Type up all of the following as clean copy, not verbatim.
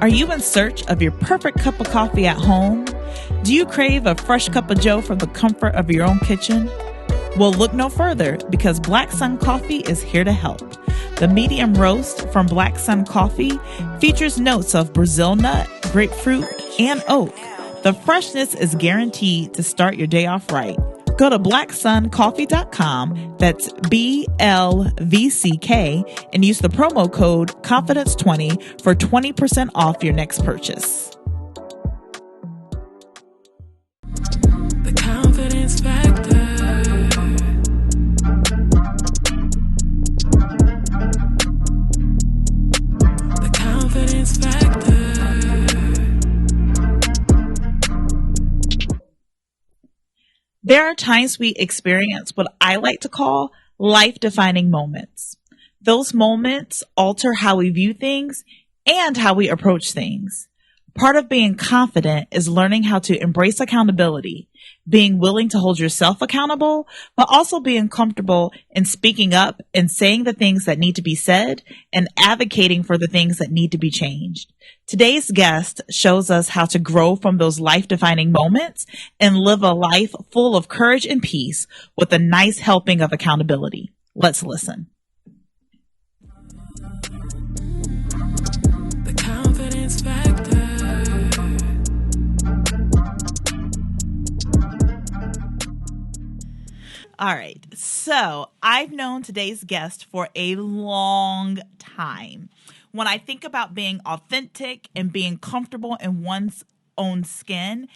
Are you in search of your perfect cup of coffee at home? Do you crave a fresh cup of joe from the comfort of your own kitchen? Well, look no further, because Black Sun Coffee is here to help. The medium roast from Black Sun Coffee features notes of Brazil nut, grapefruit, and oak. The freshness is guaranteed to start your day off right. Go to blacksuncoffee.com, that's BLVCK, and use the promo code Confidence20 for 20% off your next purchase. The Confidence Factor. The Confidence Factor. There are times we experience what I like to call life-defining moments. Those moments alter how we view things and how we approach things. Part of being confident is learning how to embrace accountability, being willing to hold yourself accountable, but also being comfortable in speaking up and saying the things that need to be said and advocating for the things that need to be changed. Today's guest shows us how to grow from those life-defining moments and live a life full of courage and peace with a nice helping of accountability. Let's listen. The Confidence Factor. All right, so I've known today's guest for a long time. When I think about being authentic and being comfortable in one's own skin,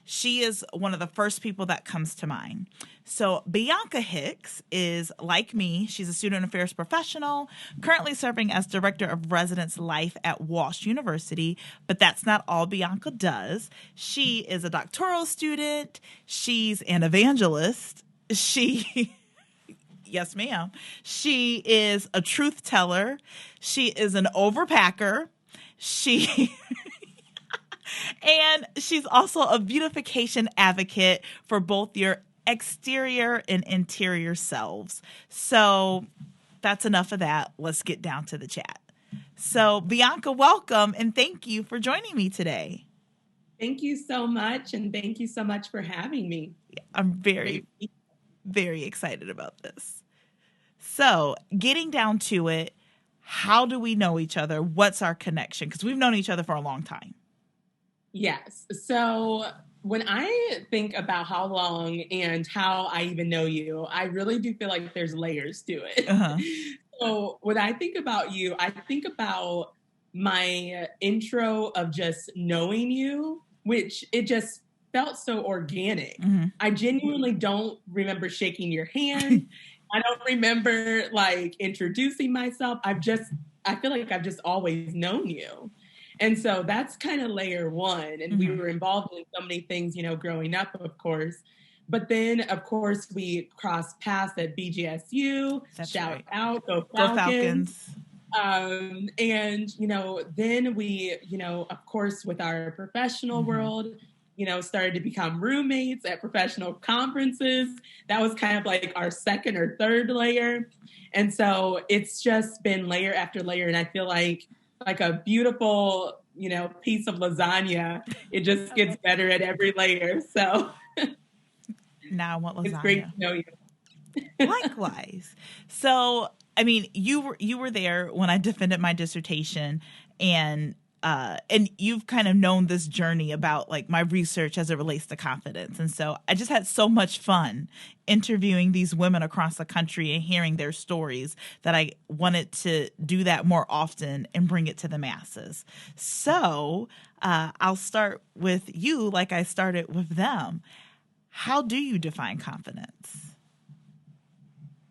she is one of the first people that comes to mind. So Bianca Hicks is, like me, she's a student affairs professional, currently serving as Director of Residence Life at Walsh University, but that's not all Bianca does. She is a doctoral student. She's an evangelist. Yes, ma'am. She is a truth teller. She is an overpacker. And she's also a beautification advocate for both your exterior and interior selves. So that's enough of that. Let's get down to the chat. So Bianca, welcome, and thank you for joining me today. Thank you so much, and thank you so much for having me. I'm very excited about this. So getting down to it, how do we know each other? What's our connection? Because we've known each other for a long time. Yes. So when I think about how long and how I even know you, I really do feel like there's layers to it. Uh-huh. So when I think about you, I think about my intro of just knowing you, which it just felt so organic. Mm-hmm. I genuinely don't remember shaking your hand. I don't remember like introducing myself. I feel like I've just always known you. And so that's kind of layer one. And we were involved in so many things, growing up, of course. But then, of course, we crossed paths at BGSU. That's Shout right. out, go Falcons. And, then we, of course, with our professional world, started to become roommates at professional conferences. That was kind of like our second or third layer. And so it's just been layer after layer. And I feel like a beautiful, piece of lasagna. It just gets better at every layer. So now I want lasagna. It's great to know you. Likewise. So, I mean, you were there when I defended my dissertation, and you've kind of known this journey about like my research as it relates to confidence. And so I just had so much fun interviewing these women across the country and hearing their stories that I wanted to do that more often and bring it to the masses. So I'll start with you like I started with them. How do you define confidence?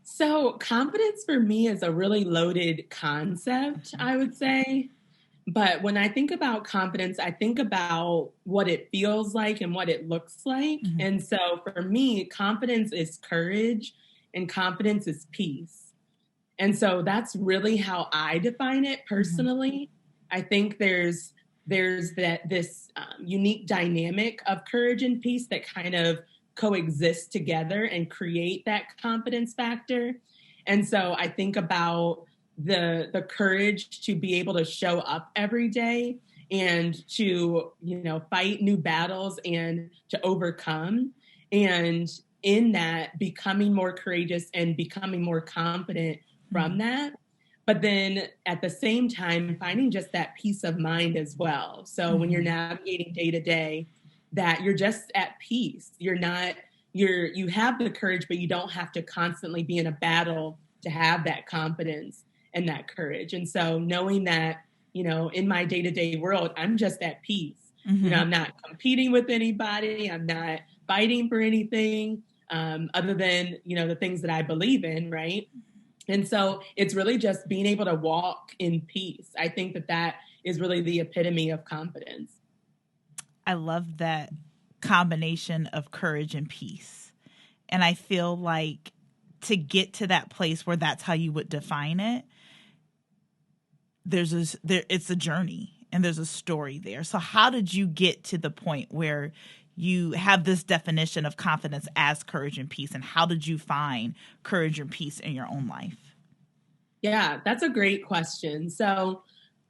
So confidence for me is a really loaded concept, I would say. But when I think about confidence, I think about what it feels like and what it looks like. Mm-hmm. And so for me, confidence is courage and confidence is peace. And so that's really how I define it personally. Mm-hmm. I think there's this unique dynamic of courage and peace that kind of coexist together and create that confidence factor. And so I think about the courage to be able to show up every day and to, fight new battles and to overcome. And in that, becoming more courageous and becoming more confident from that. But then at the same time, finding just that peace of mind as well. So when you're navigating day to day, that you're just at peace. You have the courage, but you don't have to constantly be in a battle to have that confidence and that courage. And so knowing that, in my day-to-day world, I'm just at peace. I'm not competing with anybody. I'm not fighting for anything other than, the things that I believe in, right? And so it's really just being able to walk in peace. I think that is really the epitome of confidence. I love that combination of courage and peace. And I feel like to get to that place where that's how you would define it, it's a journey and there's a story there. So how did you get to the point where you have this definition of confidence as courage and peace, and how did you find courage and peace in your own life? Yeah, that's a great question. So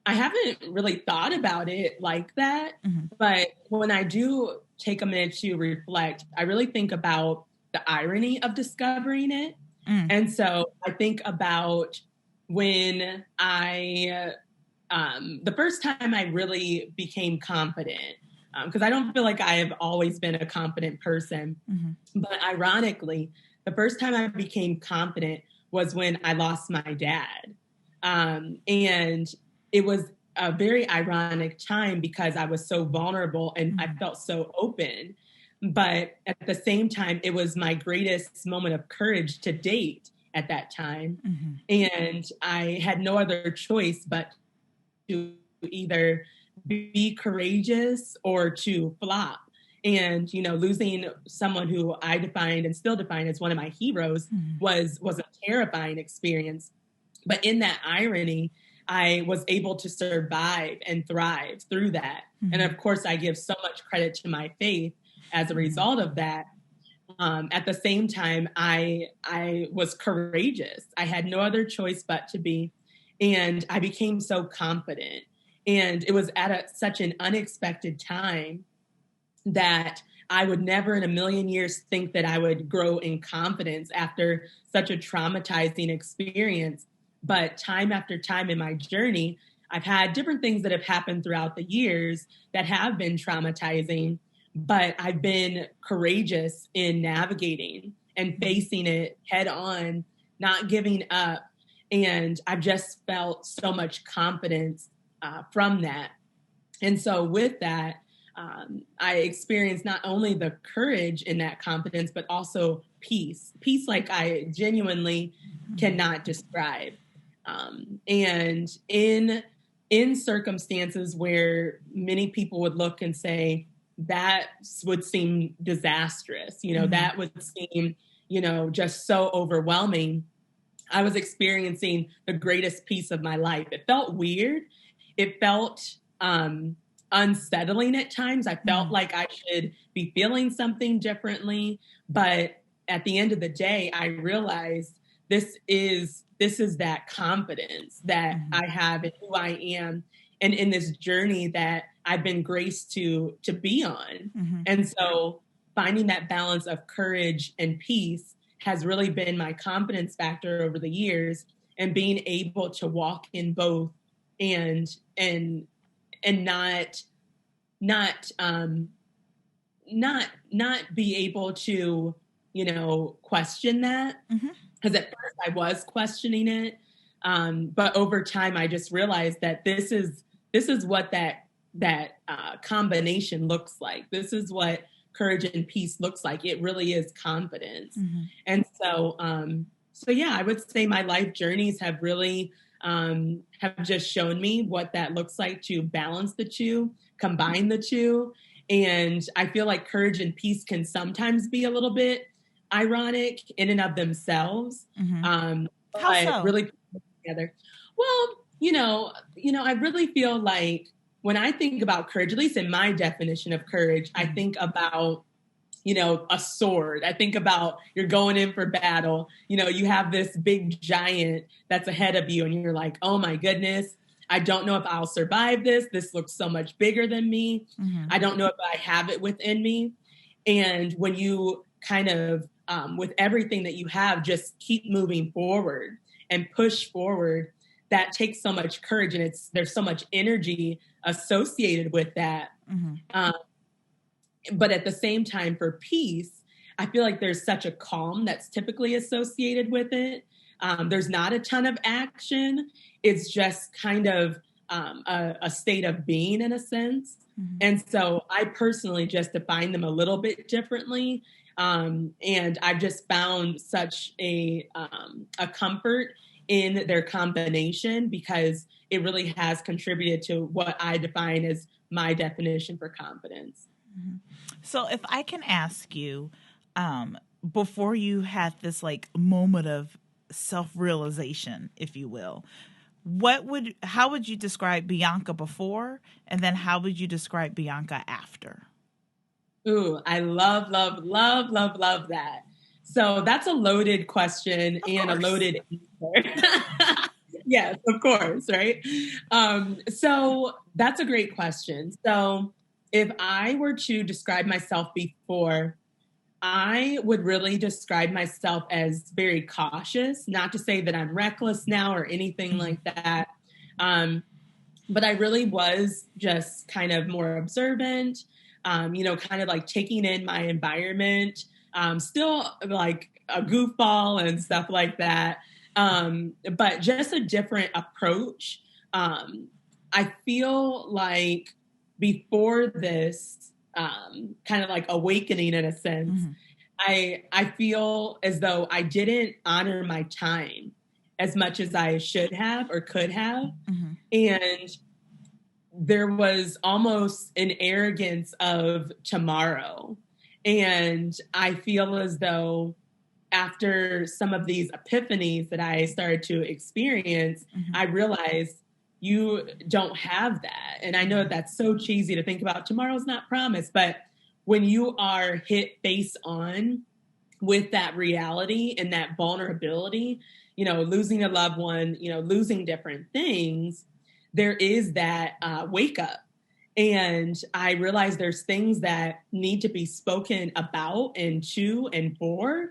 I haven't really thought about it like that, but when I do take a minute to reflect, I really think about the irony of discovering it. And so I think about when the first time I really became confident, because I don't feel like I have always been a confident person. But ironically, the first time I became confident was when I lost my dad. And it was a very ironic time because I was so vulnerable and I felt so open. But at the same time, it was my greatest moment of courage to date at that time. And I had no other choice but to either be courageous or to flop. And, losing someone who I defined and still define as one of my heroes was a terrifying experience. But in that irony, I was able to survive and thrive through that. And of course, I give so much credit to my faith as a result of that. At the same time, I was courageous. I had no other choice but to be. And I became so confident. And it was at such an unexpected time that I would never in a million years think that I would grow in confidence after such a traumatizing experience. But time after time in my journey, I've had different things that have happened throughout the years that have been traumatizing, but I've been courageous in navigating and facing it head on, not giving up. And I've just felt so much confidence from that. And so with that, I experienced not only the courage in that confidence, but also peace like I genuinely cannot describe. And in circumstances where many people would look and say, that would seem disastrous, that would seem, just so overwhelming. I was experiencing the greatest peace of my life. It felt weird. It felt unsettling at times. I felt like I should be feeling something differently. But at the end of the day, I realized this is that confidence that I have in who I am and in this journey that I've been graced to be on. And so finding that balance of courage and peace has really been my confidence factor over the years, and being able to walk in both and not be able to, question that. Because at first I was questioning it. But over time, I just realized that this is what that combination looks like. This is what courage and peace looks like. It really is confidence. And so yeah, I would say my life journeys have really have just shown me what that looks like to balance the two, combine the two. And I feel like courage and peace can sometimes be a little bit ironic in and of themselves. How so? Really together. Well, I really feel like when I think about courage, at least in my definition of courage, I think about, a sword. I think about you're going in for battle. You have this big giant that's ahead of you and you're like, oh my goodness, I don't know if I'll survive this. This looks so much bigger than me. I don't know if I have it within me. And when you kind of, with everything that you have, just keep moving forward and push forward, that takes so much courage, and there's so much energy associated with that. But at the same time, for peace, I feel like there's such a calm that's typically associated with it. There's not a ton of action. It's just kind of a state of being, in a sense. And so I personally just define them a little bit differently. And I've just found such a comfort in their combination, because it really has contributed to what I define as my definition for confidence. So if I can ask you, before you had this like moment of self-realization, if you will, how would you describe Bianca before, and then how would you describe Bianca after? Ooh, I love that. So that's a loaded question and a loaded answer. Yes, of course, right? So that's a great question. So if I were to describe myself before, I would really describe myself as very cautious, not to say that I'm reckless now or anything like that. But I really was just kind of more observant, kind of like taking in my environment, still like a goofball and stuff like that. But just a different approach. I feel like before this kind of like awakening, in a sense, I feel as though I didn't honor my time as much as I should have or could have. And there was almost an arrogance of tomorrow. And I feel as though after some of these epiphanies that I started to experience, I realized you don't have that. And I know that's so cheesy to think about. Tomorrow's not promised. But when you are hit face on with that reality and that vulnerability, losing a loved one, losing different things, there is that wake up. And I realize there's things that need to be spoken about and to and for.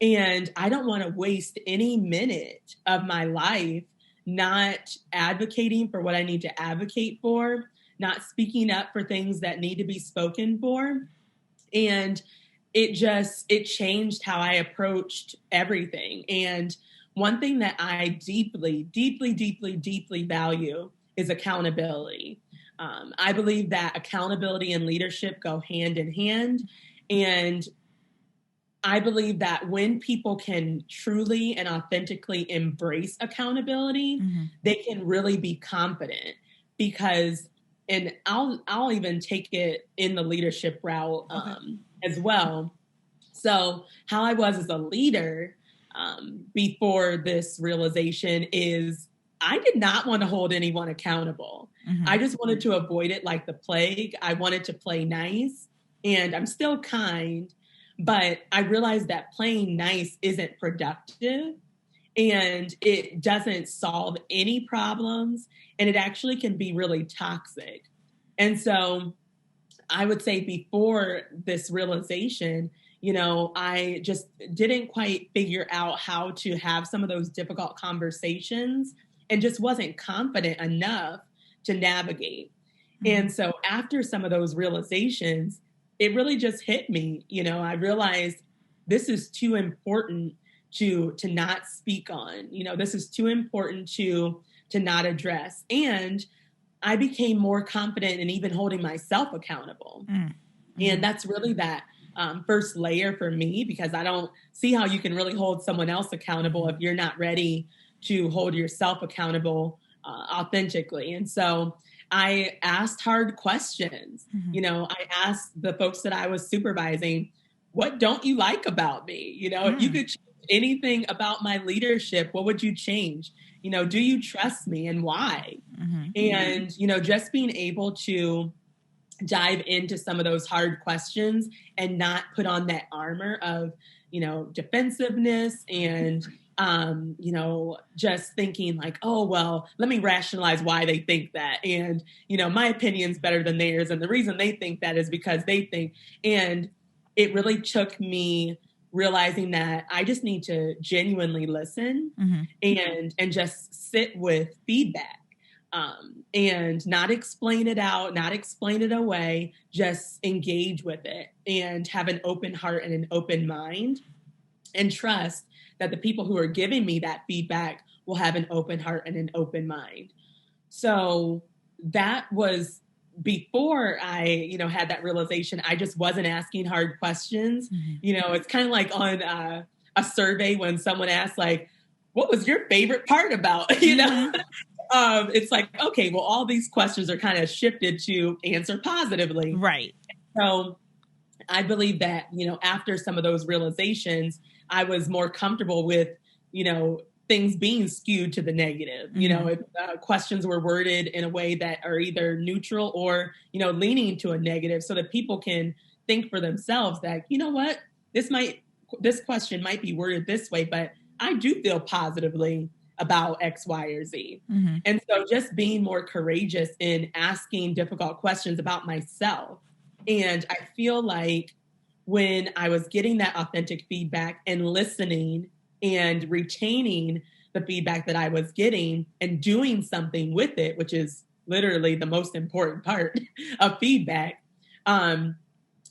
And I don't want to waste any minute of my life not advocating for what I need to advocate for, not speaking up for things that need to be spoken for. And it changed how I approached everything. And one thing that I deeply, deeply, deeply, deeply value is accountability. I believe that accountability and leadership go hand in hand. And I believe that when people can truly and authentically embrace accountability, they can really be confident, because, and I'll even take it in the leadership route as well. So how I was as a leader before this realization is I did not want to hold anyone accountable. I just wanted to avoid it like the plague. I wanted to play nice, and I'm still kind. But I realized that playing nice isn't productive, and it doesn't solve any problems, and it actually can be really toxic. And so I would say before this realization, I just didn't quite figure out how to have some of those difficult conversations, and just wasn't confident enough to navigate. And so after some of those realizations, it really just hit me. I realized this is too important to not speak on. This is too important to not address. And I became more confident in even holding myself accountable. And that's really that first layer for me, because I don't see how you can really hold someone else accountable if you're not ready to hold yourself accountable authentically. And so I asked hard questions. I asked the folks that I was supervising, what don't you like about me? If you could change anything about my leadership, what would you change? Do you trust me, and why? And, just being able to dive into some of those hard questions and not put on that armor of, defensiveness and just thinking like, oh, well, let me rationalize why they think that. And, my opinion's better than theirs. And the reason they think that is because they think. And it really took me realizing that I just need to genuinely listen and just sit with feedback. And not explain it out, not explain it away, just engage with it and have an open heart and an open mind and trust that the people who are giving me that feedback will have an open heart and an open mind. So that was before I, had that realization. I just wasn't asking hard questions. It's kind of like on a survey when someone asks like, what was your favorite part about, it's like, okay, well, all these questions are kind of shifted to answer positively. Right. So I believe that, after some of those realizations, I was more comfortable with, things being skewed to the negative. If questions were worded in a way that are either neutral or, leaning to a negative so that people can think for themselves that, what, this question might be worded this way, but I do feel positively about X, Y, or Z. And so just being more courageous in asking difficult questions about myself. And I feel like when I was getting that authentic feedback and listening and retaining the feedback that I was getting and doing something with it, which is literally the most important part of feedback,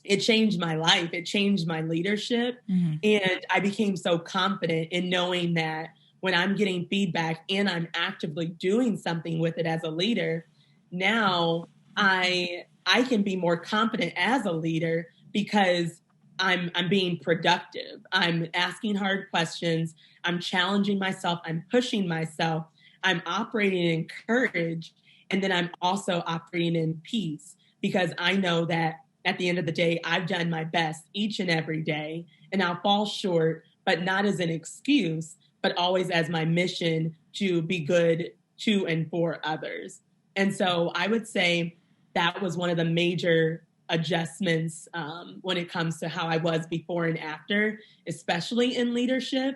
it changed my life. It changed my leadership. And I became so confident in knowing that when I'm getting feedback and I'm actively doing something with it as a leader, now I can be more confident as a leader because I'm being productive. I'm asking hard questions. I'm challenging myself. I'm pushing myself. I'm operating in courage. And then I'm also operating in peace because I know that at the end of the day, I've done my best each and every day, and I'll fall short, but not as an excuse, but always as my mission to be good to and for others. And so I would say that was one of the major adjustments when it comes to how I was before and after, especially in leadership.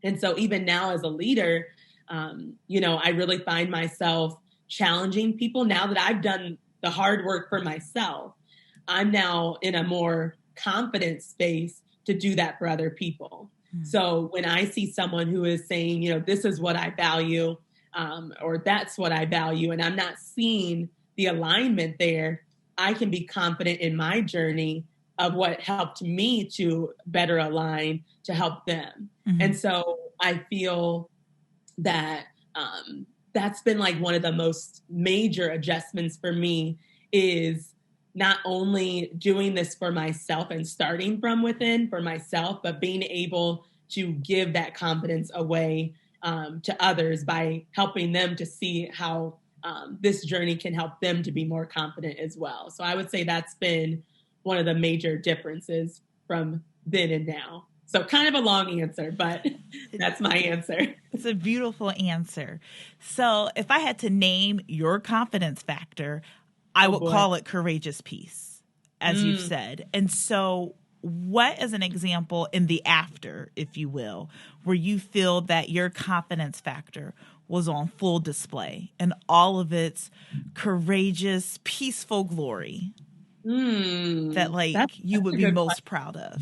And so even now as a leader, I really find myself challenging people now that I've done the hard work for myself. I'm now in a more confident space to do that for other people. So when I see someone who is saying, this is what I value, or that's what I value, and I'm not seeing the alignment there, I can be confident in my journey of what helped me to better align to help them. And so I feel that that's been like one of the most major adjustments for me is not only doing this for myself and starting from within for myself, but being able to give that confidence away to others by helping them to see how this journey can help them to be more confident as well. So I would say that's been one of the major differences from then and now. So kind of a long answer, but that's my answer. It's a beautiful answer. So if I had to name your confidence factor, I would call it courageous peace, as you've said. And so what is an example in the after, if you will, where you feel that your confidence factor was on full display and all of its courageous, peaceful glory that you would be most proud of?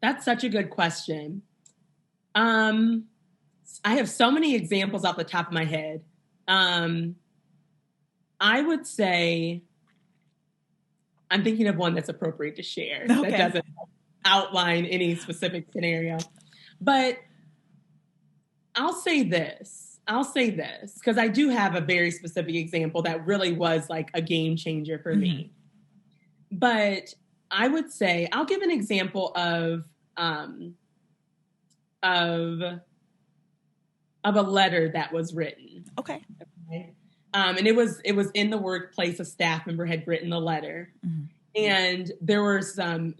That's such a good question. I have so many examples off the top of my head. I would say I'm thinking of one that's appropriate to share that doesn't outline any specific scenario. But I'll say this because I do have a very specific example that really was like a game changer for me. But I would say I'll give an example of a letter that was written. Okay. And it was in the workplace. A staff member had written the letter, and there was some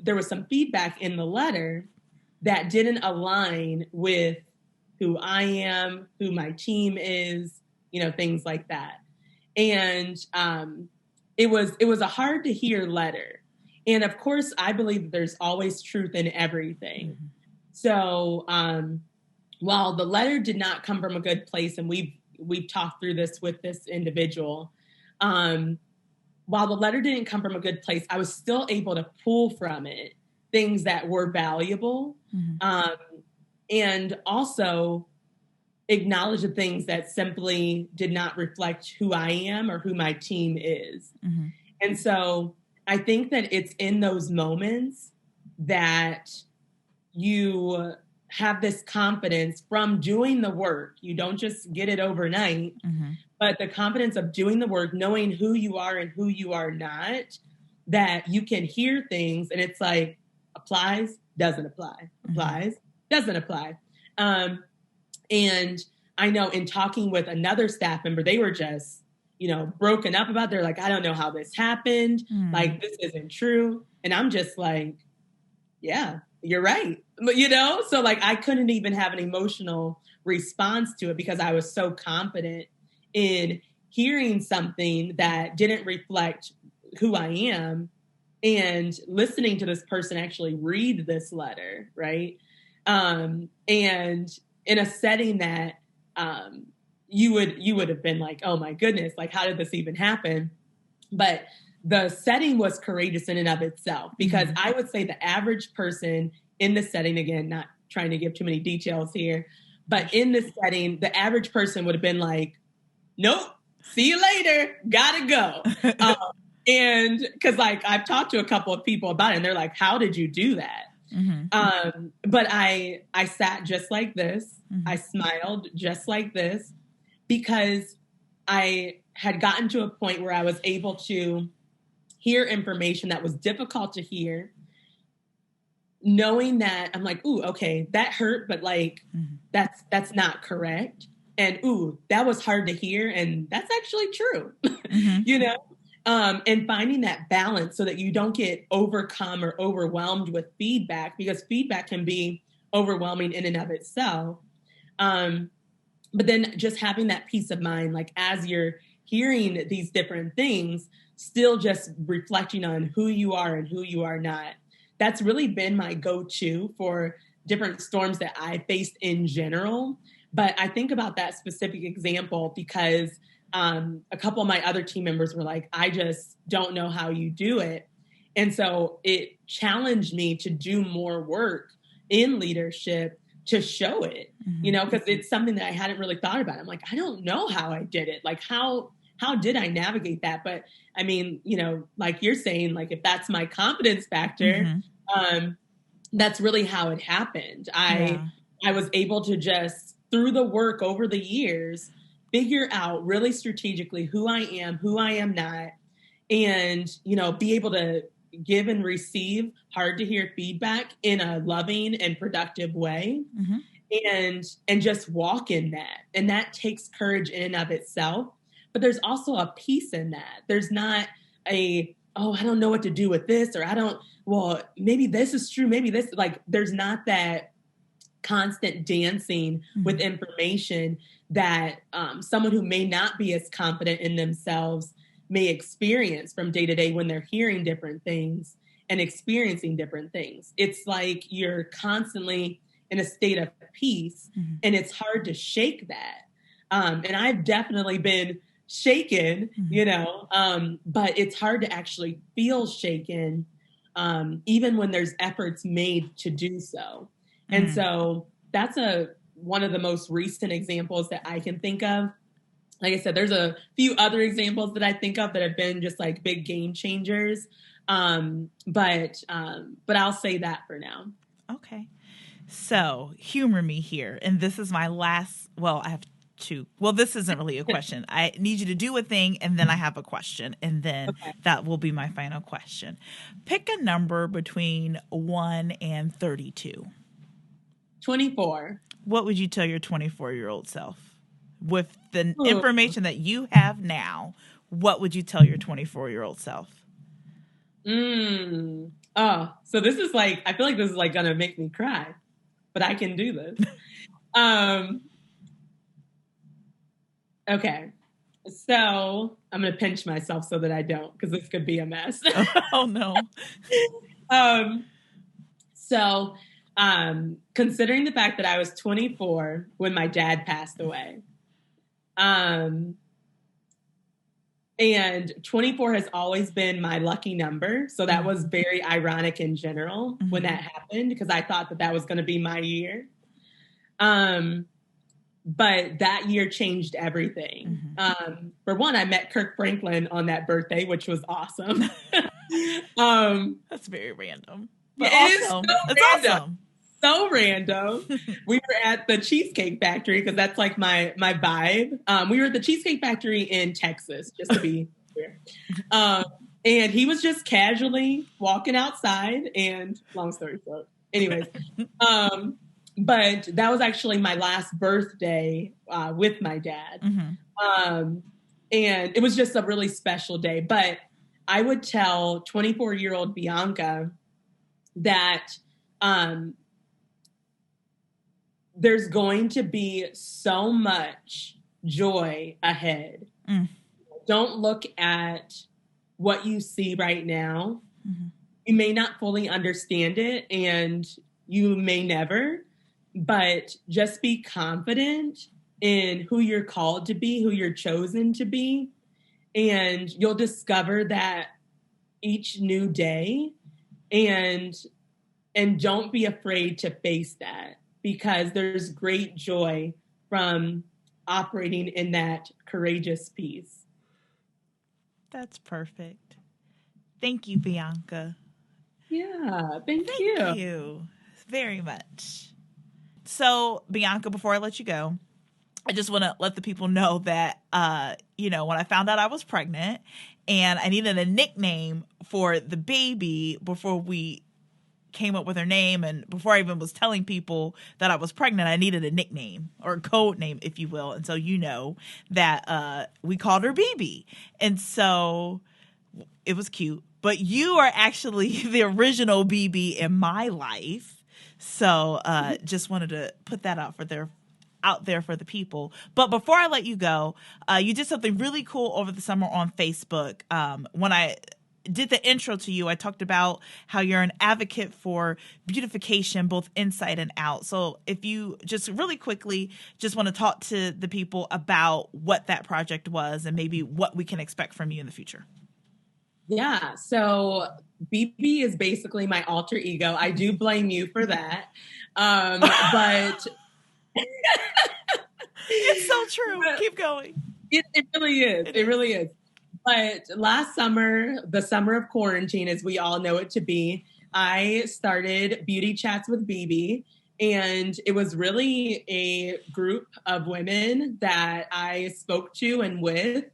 feedback in the letter that didn't align with who I am, who my team is, things like that. And it was a hard to hear letter. And of course, I believe that there's always truth in everything. So while the letter did not come from a good place, and we've talked through this with this individual, while the letter didn't come from a good place, I was still able to pull from it things that were valuable, and also acknowledge the things that simply did not reflect who I am or who my team is. And so I think that it's in those moments that you have this confidence from doing the work. You don't just get it overnight, but the confidence of doing the work, knowing who you are and who you are not, that you can hear things and it's like, applies, doesn't apply, applies, doesn't apply. And I know in talking with another staff member, they were just, broken up about, they're like, I don't know how this happened. Like, this isn't true. And I'm just like, yeah, you're right. But, so like, I couldn't even have an emotional response to it because I was so confident in hearing something that didn't reflect who I am and listening to this person actually read this letter. Right. And in a setting that, you would have been like, oh my goodness, like, how did this even happen? But the setting was courageous in and of itself, because I would say the average person in the setting, again, not trying to give too many details here, but in this setting, the average person would have been like, nope, see you later, gotta go. And because like I've talked to a couple of people about it and they're like, how did you do that? But I sat just like this. I smiled just like this, because I had gotten to a point where I was able to hear information that was difficult to hear, knowing that I'm like, ooh, okay, that hurt, but like, that's not correct. And ooh, that was hard to hear. And that's actually true, and finding that balance so that you don't get overcome or overwhelmed with feedback, because feedback can be overwhelming in and of itself. But then just having that peace of mind, like as you're hearing these different things, still just reflecting on who you are and who you are not. That's really been my go-to for different storms that I faced in general. But I think about that specific example because a couple of my other team members were like, I just don't know how you do it. And so it challenged me to do more work in leadership to show it, because it's something that I hadn't really thought about. I'm like, I don't know how I did it. Like, how did I navigate that? But I mean, like you're saying, like, if that's my confidence factor, that's really how it happened. I was able to just, through the work over the years, figure out really strategically who I am not, and, be able to give and receive hard to hear feedback in a loving and productive way, and just walk in that. And that takes courage in and of itself. But there's also a peace in that. There's not I don't know what to do with this, or maybe this is true. Maybe this, like, there's not that constant dancing with information that someone who may not be as confident in themselves may experience from day to day when they're hearing different things and experiencing different things. It's like you're constantly in a state of peace, and it's hard to shake that. And I've definitely been shaken, but it's hard to actually feel shaken, even when there's efforts made to do so. And so that's one of the most recent examples that I can think of. Like I said, there's a few other examples that I think of that have been just like big game changers. But I'll say that for now. Okay. So humor me here. And this is my last, I have two. Well, this isn't really a question. I need you to do a thing and then I have a question. And then that will be my final question. Pick a number between 1 and 32. 24. What would you tell your 24-year-old self? With the information that you have now, what would you tell your 24-year-old self? Oh, so this is like, I feel like this is like going to make me cry, but I can do this. Okay. So I'm going to pinch myself so that I don't, because this could be a mess. Oh no. So considering the fact that I was 24 when my dad passed away. And 24 has always been my lucky number. So that was very ironic in general when that happened, because I thought that was going to be my year. But that year changed everything. For one, I met Kirk Franklin on that birthday, which was awesome. That's very random. But awesome. So random. We were at the Cheesecake Factory, because that's like my vibe. We were at the Cheesecake Factory in Texas, just to be clear. And he was just casually walking outside, and long story short. Anyways, but that was actually my last birthday with my dad. And it was just a really special day. But I would tell 24-year-old Bianca that there's going to be so much joy ahead. Don't look at what you see right now. You may not fully understand it, and you may never, but just be confident in who you're called to be, who you're chosen to be, and you'll discover that each new day, and don't be afraid to face that, because there's great joy from operating in that courageous piece. That's perfect. Thank you, Bianca. Yeah, thank you. Thank you very much. So, Bianca, before I let you go, I just want to let the people know that, when I found out I was pregnant and I needed a nickname for the baby before we came up with her name, and before I even was telling people that I was pregnant, I needed a nickname, or a code name, if you will. And so that we called her BB. And so it was cute. But you are actually the original BB in my life. So just wanted to put that out there for the people. But before I let you go, you did something really cool over the summer on Facebook. When I did the intro to you, I talked about how you're an advocate for beautification, both inside and out. So if you just really quickly just want to talk to the people about what that project was and maybe what we can expect from you in the future. Yeah. So BB is basically my alter ego. I do blame you for that. But it's so true. Keep going. It really is. It really is. But last summer, the summer of quarantine, as we all know it to be, I started Beauty Chats with BB. And it was really a group of women that I spoke to and with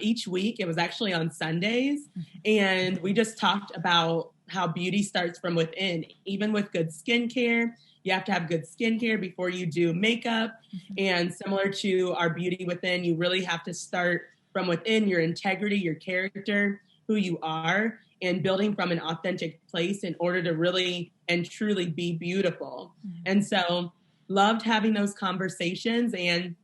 each week. It was actually on Sundays. And we just talked about how beauty starts from within. Even with good skincare, you have to have good skincare before you do makeup. And similar to our beauty within, you really have to start from within, your integrity, your character, who you are, and building from an authentic place in order to really and truly be beautiful. And so loved having those conversations. And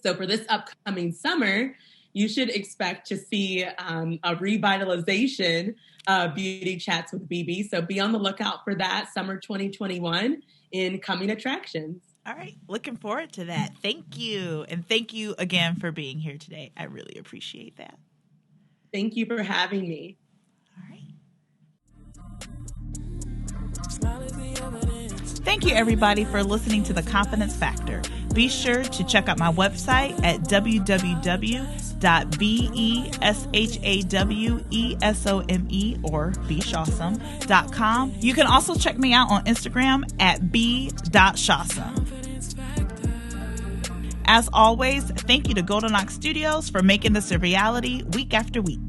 so for this upcoming summer, you should expect to see a revitalization of Beauty Chats with BB. So be on the lookout for that summer 2021 in coming attractions. All right. Looking forward to that. Thank you. And thank you again for being here today. I really appreciate that. Thank you for having me. All right. Thank you, everybody, for listening to The Confidence Factor. Be sure to check out my website at www.beshawesome or beshawesome.com. You can also check me out on Instagram at b.shawesome. As always, thank you to Golden Ox Studios for making this a reality week after week.